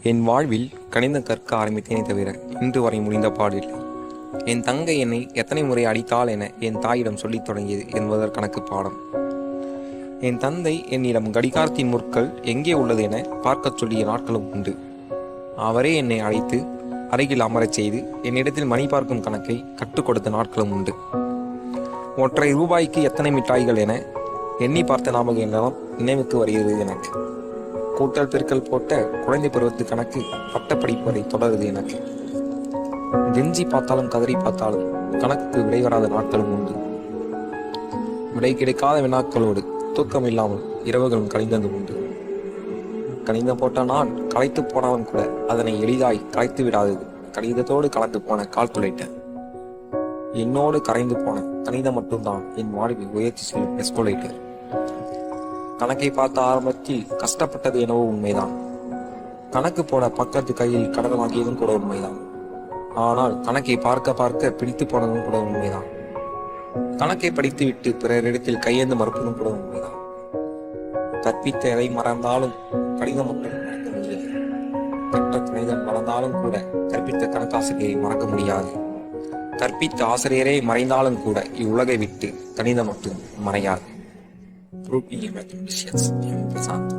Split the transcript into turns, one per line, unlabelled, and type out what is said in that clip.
என் வாழ்வில் கணிதம் கற்க ஆரம்பித்தேனே தவிர இன்று வரை முடிந்த பாடில்லை. என் தங்கை என்னை எத்தனை முறை அடித்தாள் என என் தாயிடம் சொல்லித் தொடங்கியது என்பதற்கணக்கு பாடம். என் தந்தை என்னிடம் கடிகாரத்தின் முற்கள் எங்கே உள்ளது என பார்க்கச் சொல்லிய நாட்களும் உண்டு. அவரே என்னை அழைத்து அருகில் அமரச் செய்து என்னிடத்தில் மணி பார்க்கும் கணக்கை கற்றுக் கொடுத்த நாட்களும் உண்டு. ஒற்றை ரூபாய்க்கு எத்தனை மிட்டாய்கள் என எண்ணி பார்த்த ஞாபகம் எல்லாம் நினைவுக்கு வருகிறது எனக்கு. கூட்டல் பெருக்கல் போட்ட குழந்தை பருவத்து கணக்கு பட்டப்படிப்பு வரை தொடருது எனக்கு. கெஞ்சி பார்த்தாலும் கதறி பார்த்தாலும் கணக்குக்கு விடை வராத நாட்களும் உண்டு. விடை கிடைக்காத வினாக்களோடு தூக்கம் இல்லாமல் இரவுகளும் கழிந்ததும் உண்டு. கணிதம் போட்ட நான் களைத்து போனாலும் கூட அதனை எளிதாய் களைத்து விடாதது கணிதத்தோடு கலந்து போன கால்குலேட்டர். என்னோடு கரைந்து போன கணிதம் மட்டும்தான் என் வாழ்வில் உயர்ச்சி செல்லும் எஸ்கோலேட்டர். கணக்கை பார்த்த ஆரம்பத்தில் கஷ்டப்பட்டது என்னவோ உண்மைதான். கணக்கு போட பக்கத்து கையில் கடன் வாங்கியதும் கூட உண்மைதான். ஆனால் கணக்கை பார்க்க பார்க்க பிடித்து போனதும் கூட உண்மைதான். கணக்கை படித்துவிட்டு பிறரிடத்தில் கையேந்து மறுப்பதும் கூட உண்மைதான். கற்பித்த எதை மறந்தாலும் கணிதம் மட்டும் மறக்க முடியாது. கற்ற கணிதம் மறந்தாலும் கூட கற்பித்த கணக்காசிரியரை மறக்க முடியாது. கற்பித்த ஆசிரியரை மறைந்தாலும் கூட இவ்வுலகை விட்டு கணிதம் மட்டும் மறையாது. Grouping Mathematicians in Prasanth.